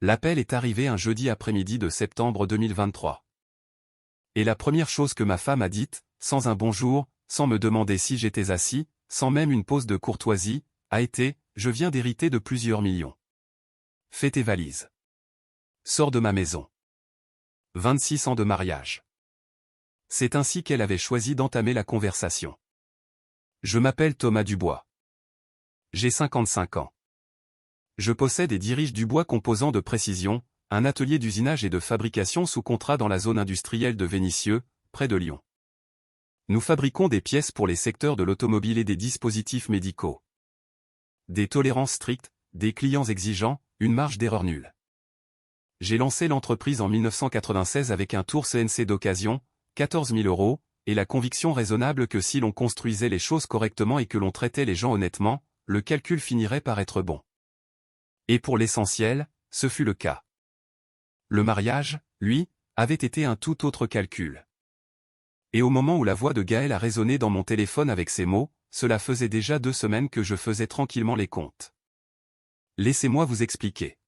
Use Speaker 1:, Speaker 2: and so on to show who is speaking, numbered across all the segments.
Speaker 1: L'appel est arrivé un jeudi après-midi de septembre 2023. Et la première chose que ma femme a dite, sans un bonjour, sans me demander si j'étais assis, sans même une pause de courtoisie, a été « Je viens d'hériter de plusieurs millions. Fais tes valises. Sors de ma maison. » 26 ans de mariage. C'est ainsi qu'elle avait choisi d'entamer la conversation. Je m'appelle Thomas Dubois. J'ai 55 ans. Je possède et dirige Dubois Composants de Précision, un atelier d'usinage et de fabrication sous contrat dans la zone industrielle de Vénissieux, près de Lyon. Nous fabriquons des pièces pour les secteurs de l'automobile et des dispositifs médicaux. Des tolérances strictes, des clients exigeants, une marge d'erreur nulle. J'ai lancé l'entreprise en 1996 avec un tour CNC d'occasion, 14 000 €, et la conviction raisonnable que si l'on construisait les choses correctement et que l'on traitait les gens honnêtement, le calcul finirait par être bon. Et pour l'essentiel, ce fut le cas. Le mariage, lui, avait été un tout autre calcul. Et au moment où la voix de Gaël a résonné dans mon téléphone avec ces mots, cela faisait déjà 2 semaines que je faisais tranquillement les comptes. Laissez-moi vous expliquer.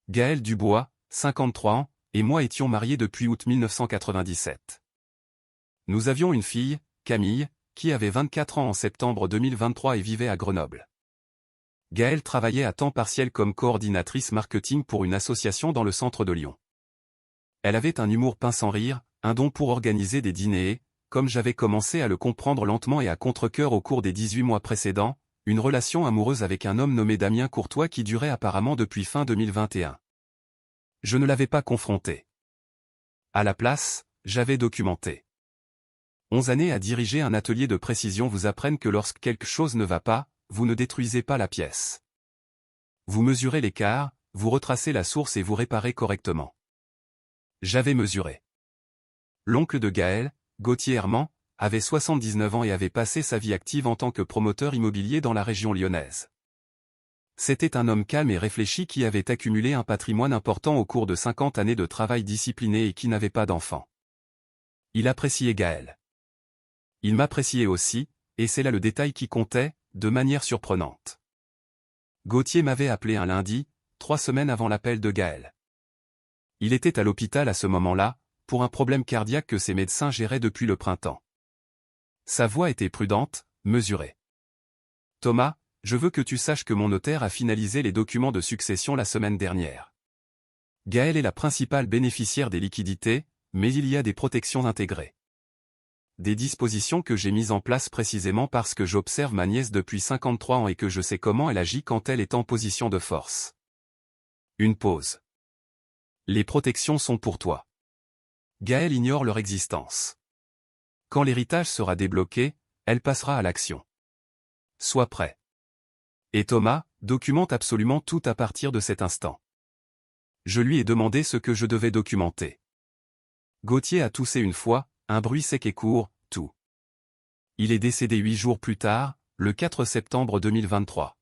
Speaker 1: Gaël Dubois, 53 ans, et moi étions mariés depuis août 1997. Nous avions une fille, Camille, qui avait 24 ans en septembre 2023 et vivait à Grenoble. Gaëlle travaillait à temps partiel comme coordinatrice marketing pour une association dans le centre de Lyon. Elle avait un humour pince sans rire, un don pour organiser des dîners et, comme j'avais commencé à le comprendre lentement et à contre-cœur au cours des 18 mois précédents, une relation amoureuse avec un homme nommé Damien Courtois qui durait apparemment depuis fin 2021. Je ne l'avais pas confronté. À la place, j'avais documenté. 11 années à diriger un atelier de précision vous apprennent que lorsque quelque chose ne va pas, vous ne détruisez pas la pièce. Vous mesurez l'écart, vous retracez la source et vous réparez correctement. J'avais mesuré. L'oncle de Gaël, Gauthier Herman, avait 79 ans et avait passé sa vie active en tant que promoteur immobilier dans la région lyonnaise. C'était un homme calme et réfléchi qui avait accumulé un patrimoine important au cours de 50 années de travail discipliné et qui n'avait pas d'enfant. Il appréciait Gaël. Il m'appréciait aussi, et c'est là le détail qui comptait, de manière surprenante. Gauthier m'avait appelé un lundi, 3 semaines avant l'appel de Gaël. Il était à l'hôpital à ce moment-là, pour un problème cardiaque que ses médecins géraient depuis le printemps. Sa voix était prudente, mesurée. « Thomas, je veux que tu saches que mon notaire a finalisé les documents de succession la semaine dernière. Gaël est la principale bénéficiaire des liquidités, mais il y a des protections intégrées. Des dispositions que j'ai mises en place précisément parce que j'observe ma nièce depuis 53 ans et que je sais comment elle agit quand elle est en position de force. » Une pause. « Les protections sont pour toi. Gaël ignore leur existence. Quand l'héritage sera débloqué, elle passera à l'action. Sois prêt. Et Thomas, documente absolument tout à partir de cet instant. » Je lui ai demandé ce que je devais documenter. Gauthier a toussé une fois, un bruit sec et court, tout. Il est décédé 8 jours plus tard, le 4 septembre 2023.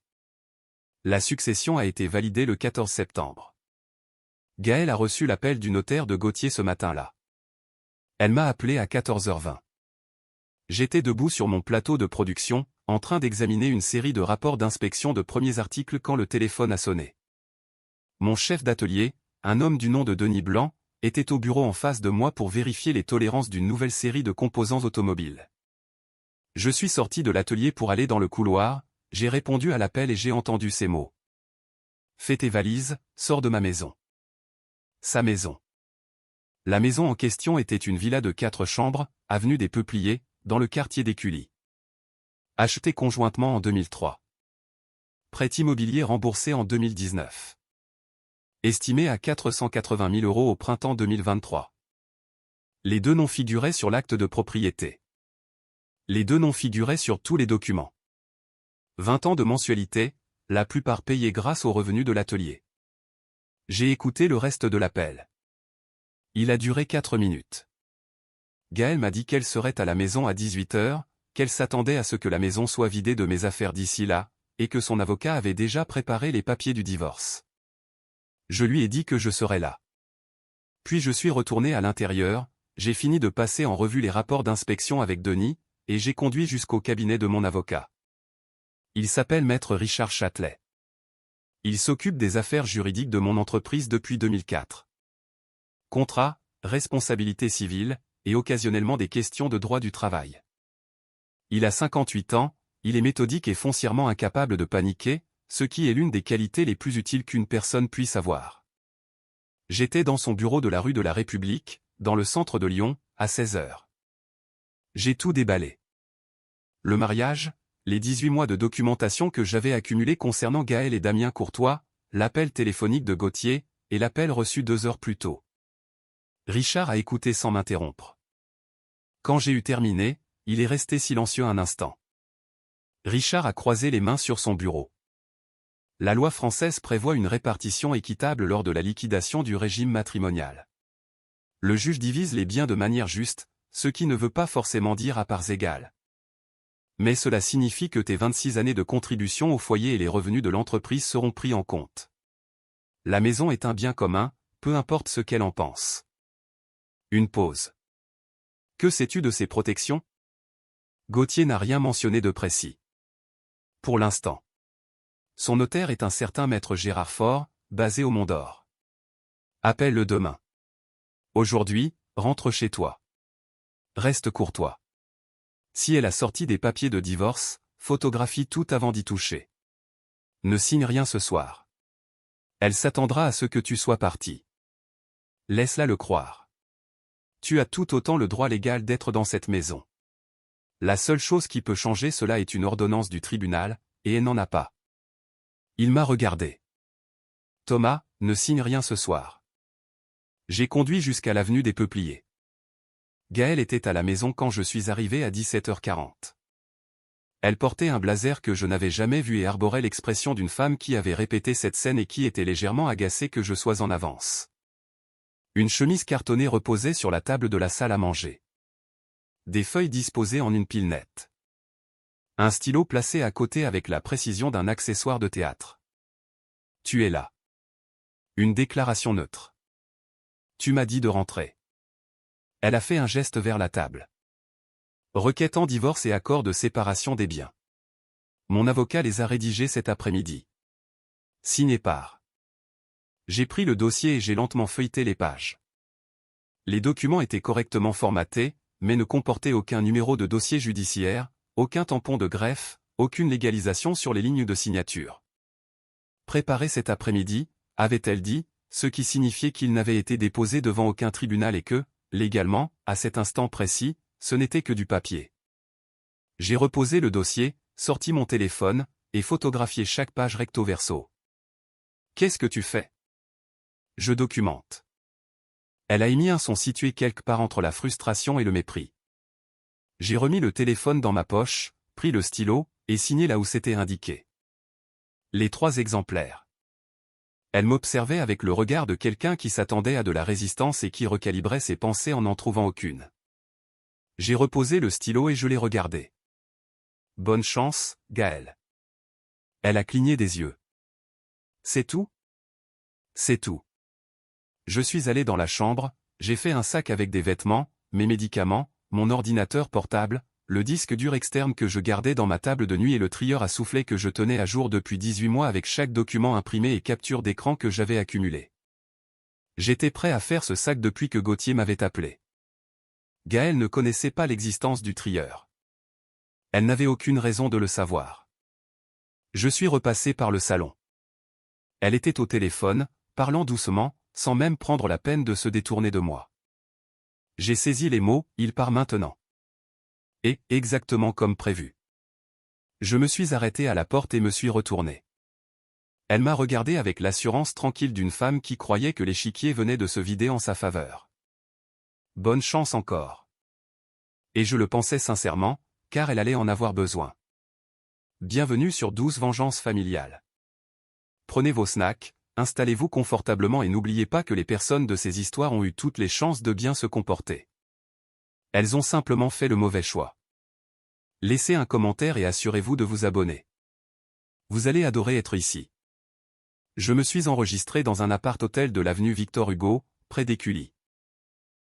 Speaker 1: La succession a été validée le 14 septembre. Gaël a reçu l'appel du notaire de Gauthier ce matin-là. Elle m'a appelé à 14h20. J'étais debout sur mon plateau de production, en train d'examiner une série de rapports d'inspection de premiers articles quand le téléphone a sonné. Mon chef d'atelier, un homme du nom de Denis Blanc, était au bureau en face de moi pour vérifier les tolérances d'une nouvelle série de composants automobiles. Je suis sorti de l'atelier pour aller dans le couloir, j'ai répondu à l'appel et j'ai entendu ces mots. « Fais tes valises, sors de ma maison. » Sa maison. La maison en question était une villa de 4 chambres, avenue des Peupliers, dans le quartier d'Écully. Achetée conjointement en 2003. Prêt immobilier remboursé en 2019. Estimé à 480 000 € au printemps 2023. Les 2 noms figuraient sur l'acte de propriété. Les 2 noms figuraient sur tous les documents. 20 ans de mensualité, la plupart payés grâce aux revenus de l'atelier. J'ai écouté le reste de l'appel. Il a duré 4 minutes. Gaël m'a dit qu'elle serait à la maison à 18h, qu'elle s'attendait à ce que la maison soit vidée de mes affaires d'ici là, et que son avocat avait déjà préparé les papiers du divorce. Je lui ai dit que je serais là. Puis je suis retourné à l'intérieur, j'ai fini de passer en revue les rapports d'inspection avec Denis, et j'ai conduit jusqu'au cabinet de mon avocat. Il s'appelle Maître Richard Châtelet. Il s'occupe des affaires juridiques de mon entreprise depuis 2004. Contrat, responsabilité civile, et occasionnellement des questions de droit du travail. Il a 58 ans, il est méthodique et foncièrement incapable de paniquer, ce qui est l'une des qualités les plus utiles qu'une personne puisse avoir. J'étais dans son bureau de la rue de la République, dans le centre de Lyon, à 16 heures. J'ai tout déballé. Le mariage, les 18 mois de documentation que j'avais accumulés concernant Gaël et Damien Courtois, l'appel téléphonique de Gauthier, et l'appel reçu 2 heures plus tôt. Richard a écouté sans m'interrompre. Quand j'ai eu terminé, il est resté silencieux un instant. Richard a croisé les mains sur son bureau. La loi française prévoit une répartition équitable lors de la liquidation du régime matrimonial. Le juge divise les biens de manière juste, ce qui ne veut pas forcément dire à parts égales. Mais cela signifie que tes 26 années de contribution au foyer et les revenus de l'entreprise seront pris en compte. La maison est un bien commun, peu importe ce qu'elle en pense. Une pause. Que sais-tu de ces protections? Gauthier n'a rien mentionné de précis. Pour l'instant. Son notaire est un certain maître Gérard Faure, basé au Mont d'Or. Appelle-le demain. Aujourd'hui, rentre chez toi. Reste courtois. Si elle a sorti des papiers de divorce, photographie tout avant d'y toucher. Ne signe rien ce soir. Elle s'attendra à ce que tu sois parti. Laisse-la le croire. Tu as tout autant le droit légal d'être dans cette maison. La seule chose qui peut changer cela est une ordonnance du tribunal, et elle n'en a pas. Il m'a regardé. Thomas, ne signe rien ce soir. J'ai conduit jusqu'à l'avenue des Peupliers. Gaëlle était à la maison quand je suis arrivé à 17h40. Elle portait un blazer que je n'avais jamais vu et arborait l'expression d'une femme qui avait répété cette scène et qui était légèrement agacée que je sois en avance. Une chemise cartonnée reposait sur la table de la salle à manger. Des feuilles disposées en une pile nette. Un stylo placé à côté avec la précision d'un accessoire de théâtre. Tu es là. Une déclaration neutre. Tu m'as dit de rentrer. Elle a fait un geste vers la table. Requête en divorce et accord de séparation des biens. Mon avocat les a rédigés cet après-midi. Signé par. J'ai pris le dossier et j'ai lentement feuilleté les pages. Les documents étaient correctement formatés, mais ne comportaient aucun numéro de dossier judiciaire, aucun tampon de greffe, aucune légalisation sur les lignes de signature. Préparé cet après-midi, avait-elle dit, ce qui signifiait qu'il n'avait été déposé devant aucun tribunal et que, légalement, à cet instant précis, ce n'était que du papier. J'ai reposé le dossier, sorti mon téléphone, et photographié chaque page recto verso. Qu'est-ce que tu fais? Je documente. Elle a émis un son situé quelque part entre la frustration et le mépris. J'ai remis le téléphone dans ma poche, pris le stylo, et signé là où c'était indiqué. Les 3 exemplaires. Elle m'observait avec le regard de quelqu'un qui s'attendait à de la résistance et qui recalibrait ses pensées en n'en trouvant aucune. J'ai reposé le stylo et je l'ai regardé. Bonne chance, Gaëlle. Elle a cligné des yeux. C'est tout? C'est tout. Je suis allé dans la chambre, j'ai fait un sac avec des vêtements, mes médicaments, mon ordinateur portable, le disque dur externe que je gardais dans ma table de nuit et le trieur à soufflet que je tenais à jour depuis 18 mois avec chaque document imprimé et capture d'écran que j'avais accumulé. J'étais prêt à faire ce sac depuis que Gauthier m'avait appelé. Gaëlle ne connaissait pas l'existence du trieur. Elle n'avait aucune raison de le savoir. Je suis repassé par le salon. Elle était au téléphone, parlant doucement, sans même prendre la peine de se détourner de moi. J'ai saisi les mots, il part maintenant. Et, exactement comme prévu. Je me suis arrêté à la porte et me suis retourné. Elle m'a regardé avec l'assurance tranquille d'une femme qui croyait que l'échiquier venait de se vider en sa faveur. Bonne chance encore. Et je le pensais sincèrement, car elle allait en avoir besoin. Bienvenue sur 12 Vengeance familiale. Prenez vos snacks, installez-vous confortablement et n'oubliez pas que les personnes de ces histoires ont eu toutes les chances de bien se comporter. Elles ont simplement fait le mauvais choix. Laissez un commentaire et assurez-vous de vous abonner. Vous allez adorer être ici. Je me suis enregistré dans un appart-hôtel de l'avenue Victor Hugo, près d'Écully.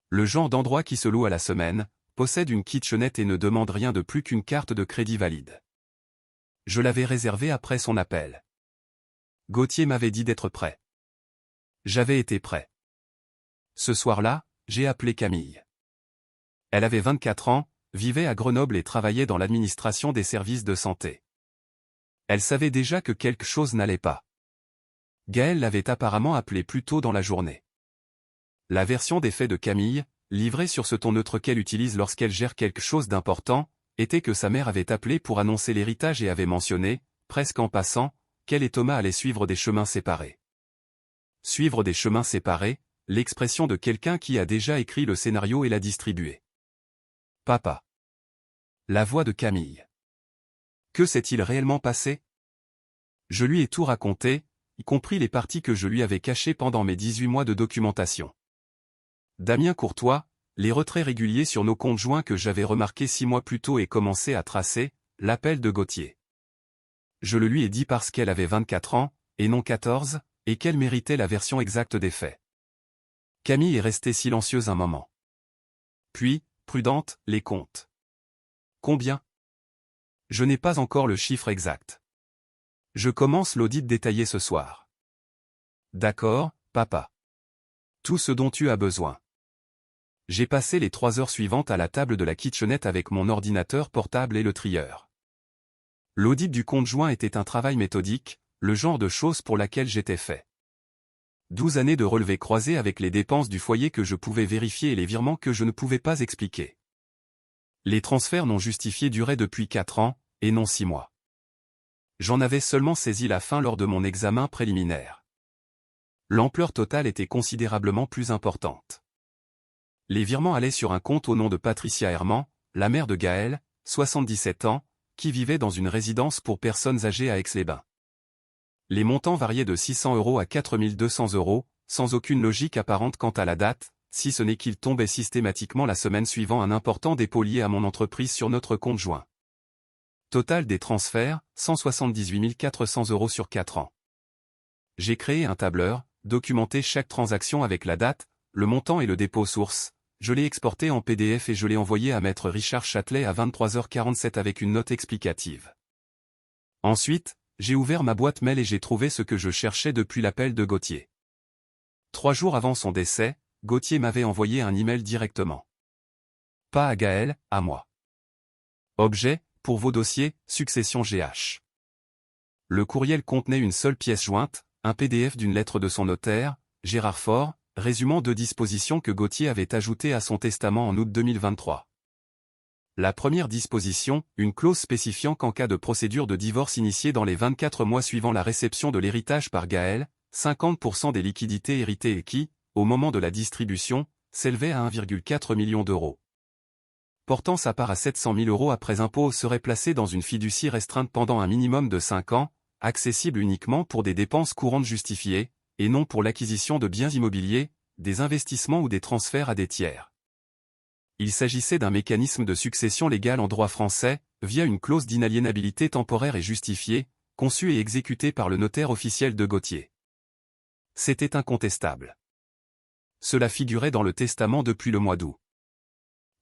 Speaker 1: Le genre d'endroit qui se loue à la semaine, possède une kitchenette et ne demande rien de plus qu'une carte de crédit valide. Je l'avais réservé après son appel. Gauthier m'avait dit d'être prêt. J'avais été prêt. Ce soir-là, j'ai appelé Camille. Elle avait 24 ans, vivait à Grenoble et travaillait dans l'administration des services de santé. Elle savait déjà que quelque chose n'allait pas. Gaël l'avait apparemment appelée plus tôt dans la journée. La version des faits de Camille, livrée sur ce ton neutre qu'elle utilise lorsqu'elle gère quelque chose d'important, était que sa mère avait appelé pour annoncer l'héritage et avait mentionné, presque en passant, qu'elle et Thomas allaient suivre des chemins séparés. Suivre des chemins séparés, l'expression de quelqu'un qui a déjà écrit le scénario et l'a distribué. Papa. La voix de Camille. Que s'est-il réellement passé? Je lui ai tout raconté, y compris les parties que je lui avais cachées pendant mes 18 mois de documentation. Damien Courtois, les retraits réguliers sur nos comptes joints que j'avais remarqués 6 mois plus tôt et commencé à tracer, l'appel de Gauthier. Je le lui ai dit parce qu'elle avait 24 ans, et non 14, et qu'elle méritait la version exacte des faits. Camille est restée silencieuse un moment. Puis, prudente, les comptes. Combien? Je n'ai pas encore le chiffre exact. Je commence l'audit détaillé ce soir. D'accord, papa. Tout ce dont tu as besoin. J'ai passé les 3 heures suivantes à la table de la kitchenette avec mon ordinateur portable et le trieur. L'audit du compte joint était un travail méthodique, le genre de choses pour laquelle j'étais fait. 12 années de relevés croisés avec les dépenses du foyer que je pouvais vérifier et les virements que je ne pouvais pas expliquer. Les transferts non justifiés duraient depuis 4 ans, et non 6 mois. J'en avais seulement saisi la fin lors de mon examen préliminaire. L'ampleur totale était considérablement plus importante. Les virements allaient sur un compte au nom de Patricia Herman, la mère de Gaël, 77 ans, qui vivait dans une résidence pour personnes âgées à Aix-les-Bains. Les montants variaient de 600 € à 4 200 €, sans aucune logique apparente quant à la date, si ce n'est qu'ils tombaient systématiquement la semaine suivant un important dépôt lié à mon entreprise sur notre compte joint. Total des transferts, 178 400 € sur 4 ans. J'ai créé un tableur, documenté chaque transaction avec la date, le montant et le dépôt source. Je l'ai exporté en PDF et je l'ai envoyé à maître Richard Châtelet à 23h47 avec une note explicative. Ensuite, j'ai ouvert ma boîte mail et j'ai trouvé ce que je cherchais depuis l'appel de Gauthier. 3 jours avant son décès, Gauthier m'avait envoyé un email directement. Pas à Gaël, à moi. Objet, pour vos dossiers, succession GH. Le courriel contenait une seule pièce jointe, un PDF d'une lettre de son notaire, Gérard Faure, résumant 2 dispositions que Gauthier avait ajoutées à son testament en août 2023. La première disposition, une clause spécifiant qu'en cas de procédure de divorce initiée dans les 24 mois suivant la réception de l'héritage par Gaël, 50% des liquidités héritées et qui, au moment de la distribution, s'élevaient à 1,4 million d'euros. Portant sa part à 700 000 € après impôt serait placée dans une fiducie restreinte pendant un minimum de 5 ans, accessible uniquement pour des dépenses courantes justifiées, et non pour l'acquisition de biens immobiliers, des investissements ou des transferts à des tiers. Il s'agissait d'un mécanisme de succession légale en droit français, via une clause d'inaliénabilité temporaire et justifiée, conçue et exécutée par le notaire officiel de Gauthier. C'était incontestable. Cela figurait dans le testament depuis le mois d'août.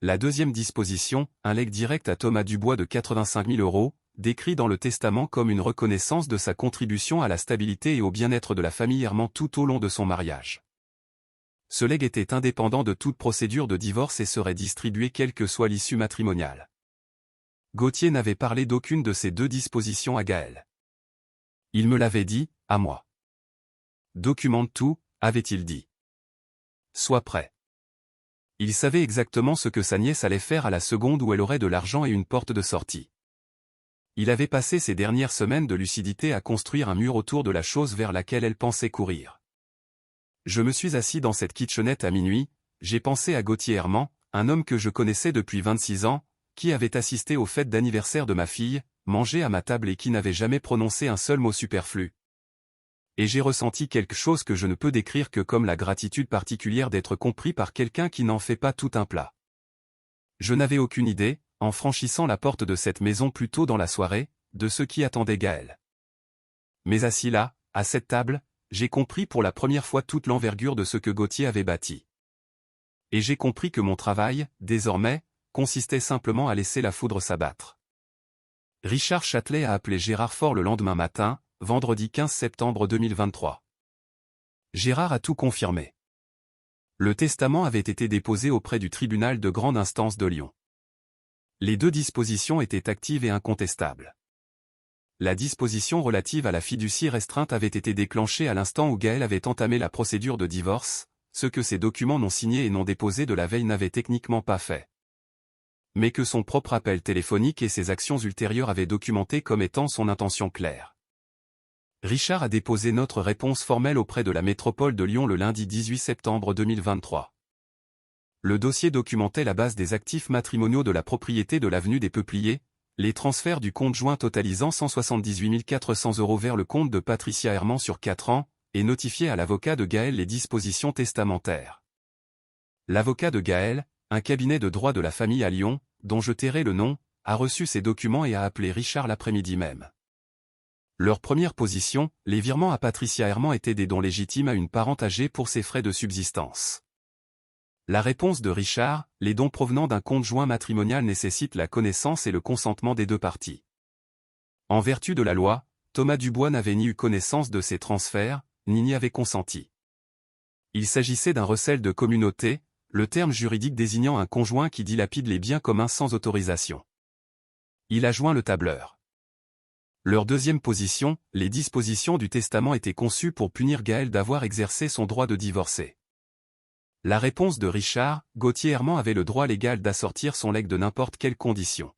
Speaker 1: La deuxième disposition, un legs direct à Thomas Dubois de 85 000 €, décrit dans le testament comme une reconnaissance de sa contribution à la stabilité et au bien-être de la famille Herman tout au long de son mariage. Ce legs était indépendant de toute procédure de divorce et serait distribué quelle que soit l'issue matrimoniale. Gauthier n'avait parlé d'aucune de ces 2 dispositions à Gaël. Il me l'avait dit, à moi. Documente tout, avait-il dit. Sois prêt. Il savait exactement ce que sa nièce allait faire à la seconde où elle aurait de l'argent et une porte de sortie. Il avait passé ces dernières semaines de lucidité à construire un mur autour de la chose vers laquelle elle pensait courir. Je me suis assis dans cette kitchenette à minuit, j'ai pensé à Gauthier Herman, un homme que je connaissais depuis 26 ans, qui avait assisté aux fêtes d'anniversaire de ma fille, mangé à ma table et qui n'avait jamais prononcé un seul mot superflu. Et j'ai ressenti quelque chose que je ne peux décrire que comme la gratitude particulière d'être compris par quelqu'un qui n'en fait pas tout un plat. Je n'avais aucune idée, en franchissant la porte de cette maison plus tôt dans la soirée, de ce qui attendait Gaël. Mais assis là, à cette table, j'ai compris pour la première fois toute l'envergure de ce que Gauthier avait bâti. Et j'ai compris que mon travail, désormais, consistait simplement à laisser la foudre s'abattre. Richard Châtelet a appelé Gérard Faure le lendemain matin, vendredi 15 septembre 2023. Gérard a tout confirmé. Le testament avait été déposé auprès du tribunal de grande instance de Lyon. Les deux dispositions étaient actives et incontestables. La disposition relative à la fiducie restreinte avait été déclenchée à l'instant où Gaël avait entamé la procédure de divorce, ce que ses documents non signés et non déposés de la veille n'avaient techniquement pas fait. Mais que son propre appel téléphonique et ses actions ultérieures avaient documenté comme étant son intention claire. Richard a déposé notre réponse formelle auprès de la métropole de Lyon le lundi 18 septembre 2023. Le dossier documentait la base des actifs matrimoniaux de la propriété de l'avenue des Peupliers, les transferts du compte joint totalisant 178 400 € vers le compte de Patricia Herman sur 4 ans, et notifié à l'avocat de Gaël les dispositions testamentaires. L'avocat de Gaël, un cabinet de droit de la famille à Lyon, dont je tairai le nom, a reçu ces documents et a appelé Richard l'après-midi même. Leur première position, les virements à Patricia Herman étaient des dons légitimes à une parente âgée pour ses frais de subsistance. La réponse de Richard, les dons provenant d'un compte joint matrimonial nécessitent la connaissance et le consentement des deux parties. En vertu de la loi, Thomas Dubois n'avait ni eu connaissance de ces transferts, ni n'y avait consenti. Il s'agissait d'un recel de communauté, le terme juridique désignant un conjoint qui dilapide les biens communs sans autorisation. Il a joint le tableur. Leur deuxième position, les dispositions du testament étaient conçues pour punir Gaël d'avoir exercé son droit de divorcer. La réponse de Richard, Gauthier Herman avait le droit légal d'assortir son legs de n'importe quelle condition.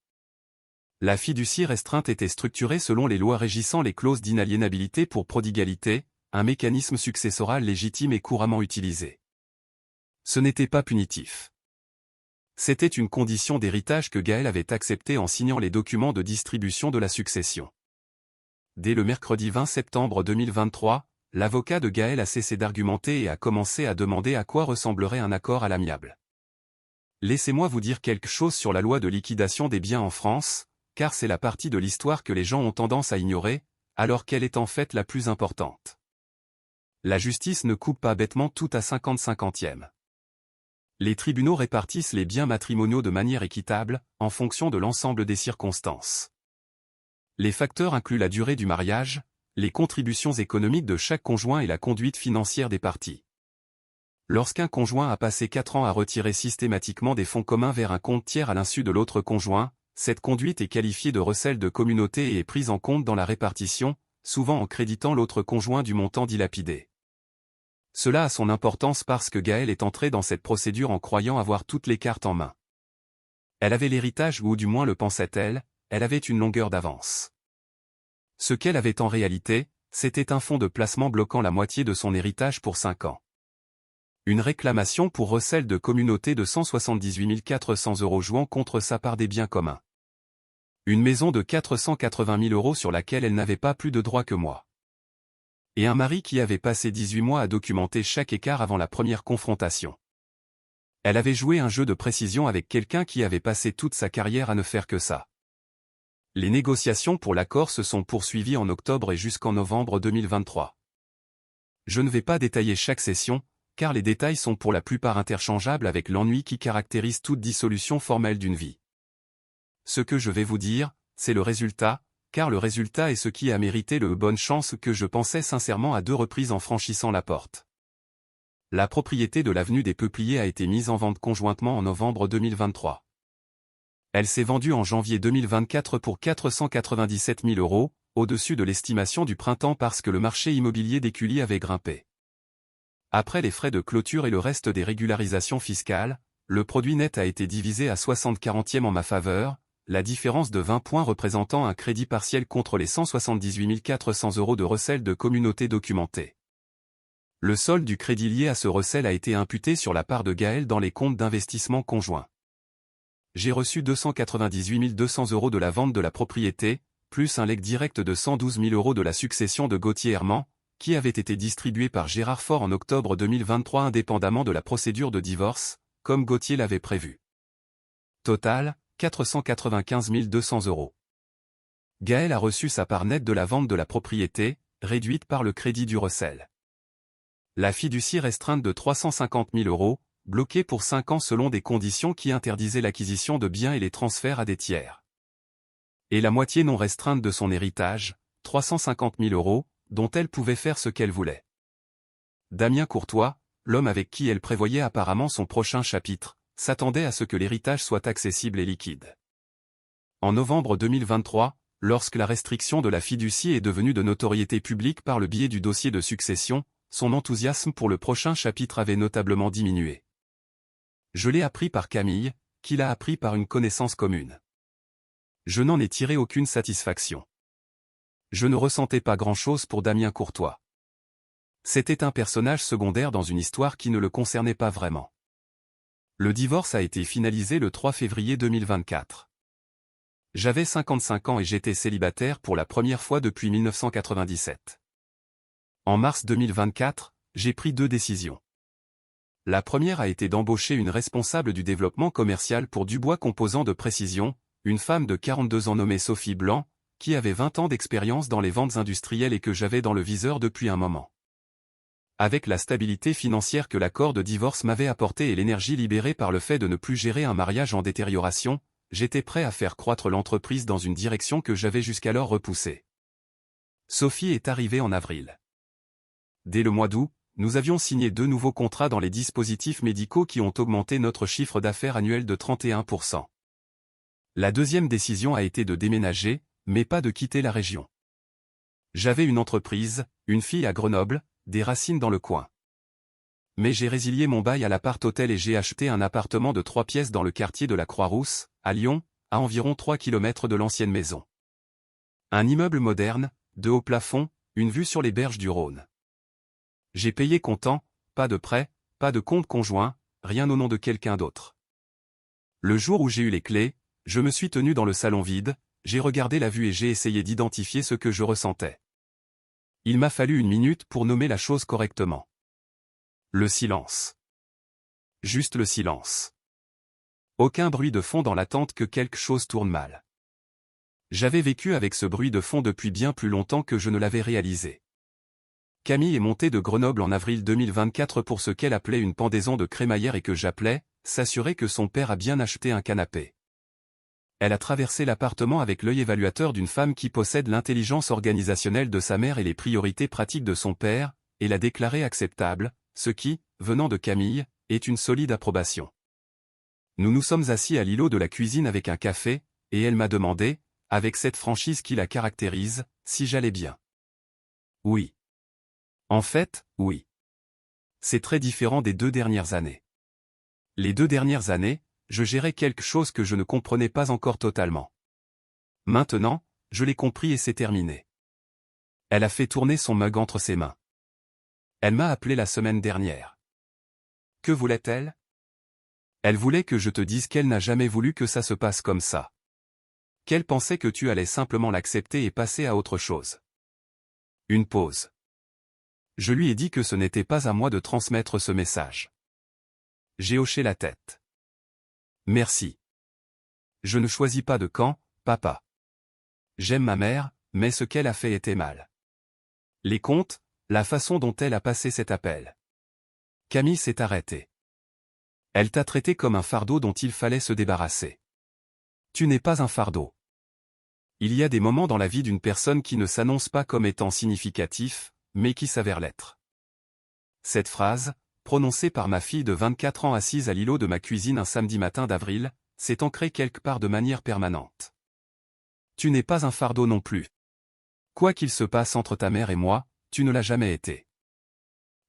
Speaker 1: La fiducie restreinte était structurée selon les lois régissant les clauses d'inaliénabilité pour prodigalité, un mécanisme successoral légitime et couramment utilisé. Ce n'était pas punitif. C'était une condition d'héritage que Gaël avait acceptée en signant les documents de distribution de la succession. Dès le mercredi 20 septembre 2023, l'avocat de Gaël a cessé d'argumenter et a commencé à demander à quoi ressemblerait un accord à l'amiable. Laissez-moi vous dire quelque chose sur la loi de liquidation des biens en France, car c'est la partie de l'histoire que les gens ont tendance à ignorer, alors qu'elle est en fait la plus importante. La justice ne coupe pas bêtement tout à 50/50. Les tribunaux répartissent les biens matrimoniaux de manière équitable, en fonction de l'ensemble des circonstances. Les facteurs incluent la durée du mariage, les contributions économiques de chaque conjoint et la conduite financière des parties. Lorsqu'un conjoint a passé 4 ans à retirer systématiquement des fonds communs vers un compte tiers à l'insu de l'autre conjoint, cette conduite est qualifiée de recel de communauté et est prise en compte dans la répartition, souvent en créditant l'autre conjoint du montant dilapidé. Cela a son importance parce que Gaël est entrée dans cette procédure en croyant avoir toutes les cartes en main. Elle avait l'héritage ou du moins le pensait-elle, elle avait une longueur d'avance. Ce qu'elle avait en réalité, c'était un fonds de placement bloquant la moitié de son héritage pour 5 ans. Une réclamation pour recel de communauté de 178 400 € jouant contre sa part des biens communs. Une maison de 480 000 € sur laquelle elle n'avait pas plus de droits que moi. Et un mari qui avait passé 18 mois à documenter chaque écart avant la première confrontation. Elle avait joué un jeu de précision avec quelqu'un qui avait passé toute sa carrière à ne faire que ça. Les négociations pour l'accord se sont poursuivies en octobre et jusqu'en novembre 2023. Je ne vais pas détailler chaque session, car les détails sont pour la plupart interchangeables avec l'ennui qui caractérise toute dissolution formelle d'une vie. Ce que je vais vous dire, c'est le résultat, car le résultat est ce qui a mérité le bonne chance que je pensais sincèrement à 2 reprises en franchissant la porte. La propriété de l'avenue des Peupliers a été mise en vente conjointement en novembre 2023. Elle s'est vendue en janvier 2024 pour 497 000 €, au-dessus de l'estimation du printemps parce que le marché immobilier d'Écully avait grimpé. Après les frais de clôture et le reste des régularisations fiscales, le produit net a été divisé à 60/40 en ma faveur, la différence de 20 points représentant un crédit partiel contre les 178 400 € de recel de communauté documenté. Le solde du crédit lié à ce recel a été imputé sur la part de Gaël dans les comptes d'investissement conjoints. J'ai reçu 298 200 € de la vente de la propriété, plus un legs direct de 112 000 € de la succession de Gauthier Herman, qui avait été distribué par Gérard Faure en octobre 2023 indépendamment de la procédure de divorce, comme Gauthier l'avait prévu. Total, 495 200 €. Gaël a reçu sa part nette de la vente de la propriété, réduite par le crédit du recel. La fiducie restreinte de 350 000 €, bloquée pour 5 ans selon des conditions qui interdisaient l'acquisition de biens et les transferts à des tiers. Et la moitié non restreinte de son héritage, 350 000 €, dont elle pouvait faire ce qu'elle voulait. Damien Courtois, l'homme avec qui elle prévoyait apparemment son prochain chapitre, s'attendait à ce que l'héritage soit accessible et liquide. En novembre 2023, lorsque la restriction de la fiducie est devenue de notoriété publique par le biais du dossier de succession, son enthousiasme pour le prochain chapitre avait notablement diminué. Je l'ai appris par Camille, qui l'a appris par une connaissance commune. Je n'en ai tiré aucune satisfaction. Je ne ressentais pas grand-chose pour Damien Courtois. C'était un personnage secondaire dans une histoire qui ne le concernait pas vraiment. Le divorce a été finalisé le 3 février 2024. J'avais 55 ans et j'étais célibataire pour la première fois depuis 1997. En mars 2024, j'ai pris 2 décisions. La première a été d'embaucher une responsable du développement commercial pour Dubois Composants de Précision, une femme de 42 ans nommée Sophie Blanc, qui avait 20 ans d'expérience dans les ventes industrielles et que j'avais dans le viseur depuis un moment. Avec la stabilité financière que l'accord de divorce m'avait apporté et l'énergie libérée par le fait de ne plus gérer un mariage en détérioration, j'étais prêt à faire croître l'entreprise dans une direction que j'avais jusqu'alors repoussée. Sophie est arrivée en avril. Dès le mois d'août, nous avions signé 2 nouveaux contrats dans les dispositifs médicaux qui ont augmenté notre chiffre d'affaires annuel de 31%. La deuxième décision a été de déménager, mais pas de quitter la région. J'avais une entreprise, une fille à Grenoble, des racines dans le coin. Mais j'ai résilié mon bail à l'appart-hôtel et j'ai acheté un appartement de 3 pièces dans le quartier de la Croix-Rousse, à Lyon, à environ 3 km de l'ancienne maison. Un immeuble moderne, de haut plafond, une vue sur les berges du Rhône. J'ai payé comptant, pas de prêt, pas de compte conjoint, rien au nom de quelqu'un d'autre. Le jour où j'ai eu les clés, je me suis tenu dans le salon vide, j'ai regardé la vue et j'ai essayé d'identifier ce que je ressentais. Il m'a fallu 1 minute pour nommer la chose correctement. Le silence. Juste le silence. Aucun bruit de fond dans l'attente que quelque chose tourne mal. J'avais vécu avec ce bruit de fond depuis bien plus longtemps que je ne l'avais réalisé. Camille est montée de Grenoble en avril 2024 pour ce qu'elle appelait une pendaison de crémaillère et que j'appelais, s'assurer que son père a bien acheté un canapé. Elle a traversé l'appartement avec l'œil évaluateur d'une femme qui possède l'intelligence organisationnelle de sa mère et les priorités pratiques de son père, et l'a déclaré acceptable, ce qui, venant de Camille, est une solide approbation. Nous nous sommes assis à l'îlot de la cuisine avec un café, et elle m'a demandé, avec cette franchise qui la caractérise, si j'allais bien. Oui. En fait, oui. C'est très différent des 2 dernières années. Les 2 dernières années, je gérais quelque chose que je ne comprenais pas encore totalement. Maintenant, je l'ai compris et c'est terminé. Elle a fait tourner son mug entre ses mains. Elle m'a appelé la semaine dernière. Que voulait-elle? Elle voulait que je te dise qu'elle n'a jamais voulu que ça se passe comme ça. Qu'elle pensait que tu allais simplement l'accepter et passer à autre chose. Une pause. Je lui ai dit que ce n'était pas à moi de transmettre ce message. J'ai hoché la tête. Merci. Je ne choisis pas de camp, papa. J'aime ma mère, mais ce qu'elle a fait était mal. Les comptes, la façon dont elle a passé cet appel. Camille s'est arrêtée. Elle t'a traité comme un fardeau dont il fallait se débarrasser. Tu n'es pas un fardeau. Il y a des moments dans la vie d'une personne qui ne s'annoncent pas comme étant significatifs, mais qui s'avèrent l'être. Cette phrase, prononcée par ma fille de 24 ans assise à l'îlot de ma cuisine un samedi matin d'avril, s'est ancrée quelque part de manière permanente. Tu n'es pas un fardeau non plus. Quoi qu'il se passe entre ta mère et moi, tu ne l'as jamais été.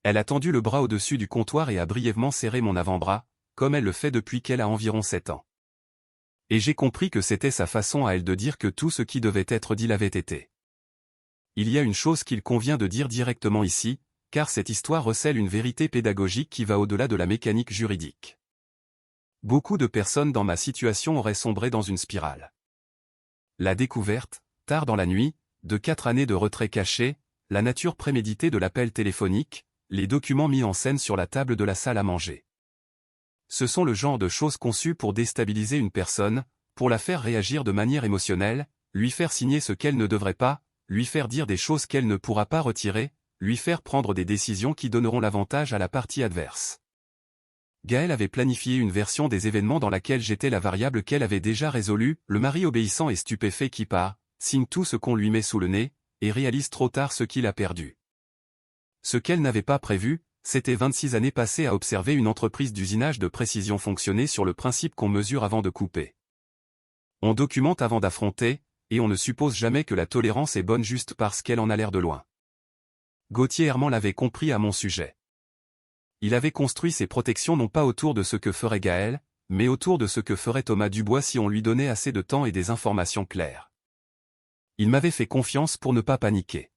Speaker 1: Elle a tendu le bras au-dessus du comptoir et a brièvement serré mon avant-bras, comme elle le fait depuis qu'elle a environ 7 ans. Et j'ai compris que c'était sa façon à elle de dire que tout ce qui devait être dit l'avait été. Il y a une chose qu'il convient de dire directement ici, car cette histoire recèle une vérité pédagogique qui va au-delà de la mécanique juridique. Beaucoup de personnes dans ma situation auraient sombré dans une spirale. La découverte, tard dans la nuit, de 4 années de retrait caché, la nature préméditée de l'appel téléphonique, les documents mis en scène sur la table de la salle à manger. Ce sont le genre de choses conçues pour déstabiliser une personne, pour la faire réagir de manière émotionnelle, lui faire signer ce qu'elle ne devrait pas, lui faire dire des choses qu'elle ne pourra pas retirer, lui faire prendre des décisions qui donneront l'avantage à la partie adverse. Gaëlle avait planifié une version des événements dans laquelle j'étais la variable qu'elle avait déjà résolue, le mari obéissant et stupéfait qui part, signe tout ce qu'on lui met sous le nez, et réalise trop tard ce qu'il a perdu. Ce qu'elle n'avait pas prévu, c'était 26 années passées à observer une entreprise d'usinage de précision fonctionner sur le principe qu'on mesure avant de couper. On documente avant d'affronter, et on ne suppose jamais que la tolérance est bonne juste parce qu'elle en a l'air de loin. Gauthier Herman l'avait compris à mon sujet. Il avait construit ses protections non pas autour de ce que ferait Gaël, mais autour de ce que ferait Thomas Dubois si on lui donnait assez de temps et des informations claires. Il m'avait fait confiance pour ne pas paniquer.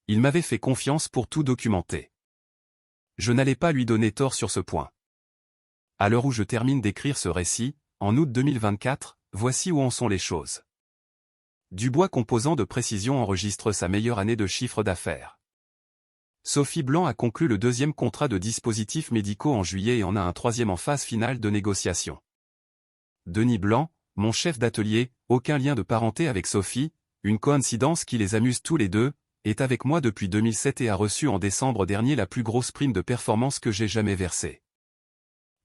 Speaker 1: Il m'avait fait confiance pour tout documenter. Je n'allais pas lui donner tort sur ce point. À l'heure où je termine d'écrire ce récit, en août 2024, voici où en sont les choses. Dubois Composants de Précision enregistre sa meilleure année de chiffre d'affaires. Sophie Blanc a conclu le 2e contrat de dispositifs médicaux en juillet et en a un 3e en phase finale de négociation. Denis Blanc, mon chef d'atelier, aucun lien de parenté avec Sophie, une coïncidence qui les amuse tous les deux, est avec moi depuis 2007 et a reçu en décembre dernier la plus grosse prime de performance que j'ai jamais versée.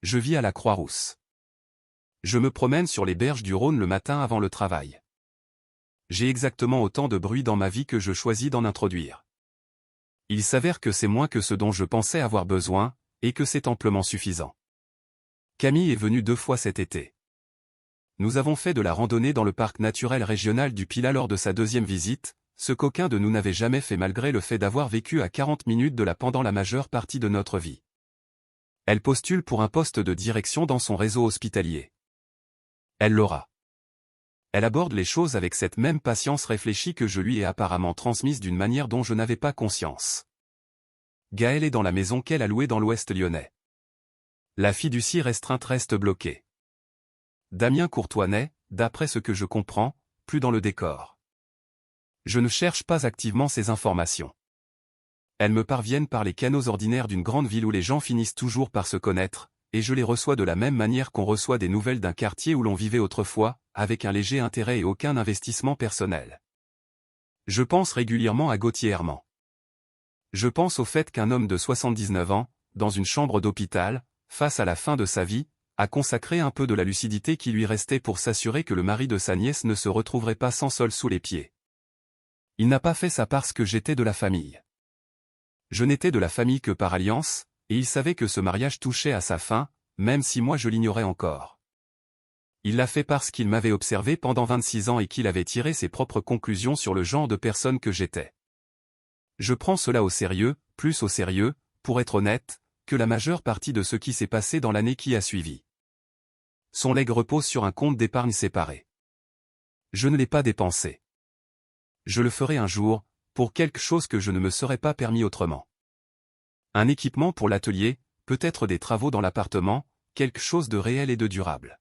Speaker 1: Je vis à la Croix-Rousse. Je me promène sur les berges du Rhône le matin avant le travail. J'ai exactement autant de bruit dans ma vie que je choisis d'en introduire. Il s'avère que c'est moins que ce dont je pensais avoir besoin, et que c'est amplement suffisant. Camille est venue 2 fois cet été. Nous avons fait de la randonnée dans le parc naturel régional du Pilat lors de sa 2e visite, ce qu'aucun de nous n'avait jamais fait malgré le fait d'avoir vécu à 40 minutes de là pendant la majeure partie de notre vie. Elle postule pour un poste de direction dans son réseau hospitalier. Elle l'aura. Elle aborde les choses avec cette même patience réfléchie que je lui ai apparemment transmise d'une manière dont je n'avais pas conscience. Gaël est dans la maison qu'elle a louée dans l'ouest lyonnais. La fiducie restreinte reste bloquée. Damien Courtois n'est, d'après ce que je comprends, plus dans le décor. Je ne cherche pas activement ces informations. Elles me parviennent par les canaux ordinaires d'une grande ville où les gens finissent toujours par se connaître, et je les reçois de la même manière qu'on reçoit des nouvelles d'un quartier où l'on vivait autrefois, avec un léger intérêt et aucun investissement personnel. Je pense régulièrement à Gauthier Herman. Je pense au fait qu'un homme de 79 ans, dans une chambre d'hôpital, face à la fin de sa vie, a consacré un peu de la lucidité qui lui restait pour s'assurer que le mari de sa nièce ne se retrouverait pas sans sol sous les pieds. Il n'a pas fait ça parce que j'étais de la famille. Je n'étais de la famille que par alliance, et il savait que ce mariage touchait à sa fin, même si moi je l'ignorais encore. Il l'a fait parce qu'il m'avait observé pendant 26 ans et qu'il avait tiré ses propres conclusions sur le genre de personne que j'étais. Je prends cela au sérieux, plus au sérieux, pour être honnête, que la majeure partie de ce qui s'est passé dans l'année qui a suivi. Son legs repose sur un compte d'épargne séparé. Je ne l'ai pas dépensé. Je le ferai un jour, pour quelque chose que je ne me serais pas permis autrement. Un équipement pour l'atelier, peut-être des travaux dans l'appartement, quelque chose de réel et de durable.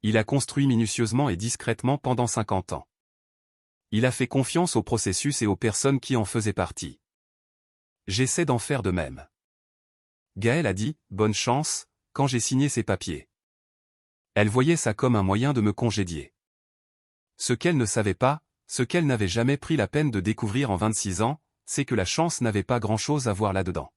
Speaker 1: Il a construit minutieusement et discrètement pendant 50 ans. Il a fait confiance au processus et aux personnes qui en faisaient partie. J'essaie d'en faire de même. Gaël a dit « bonne chance » quand j'ai signé ces papiers. Elle voyait ça comme un moyen de me congédier. Ce qu'elle ne savait pas, ce qu'elle n'avait jamais pris la peine de découvrir en 26 ans, c'est que la chance n'avait pas grand-chose à voir là-dedans.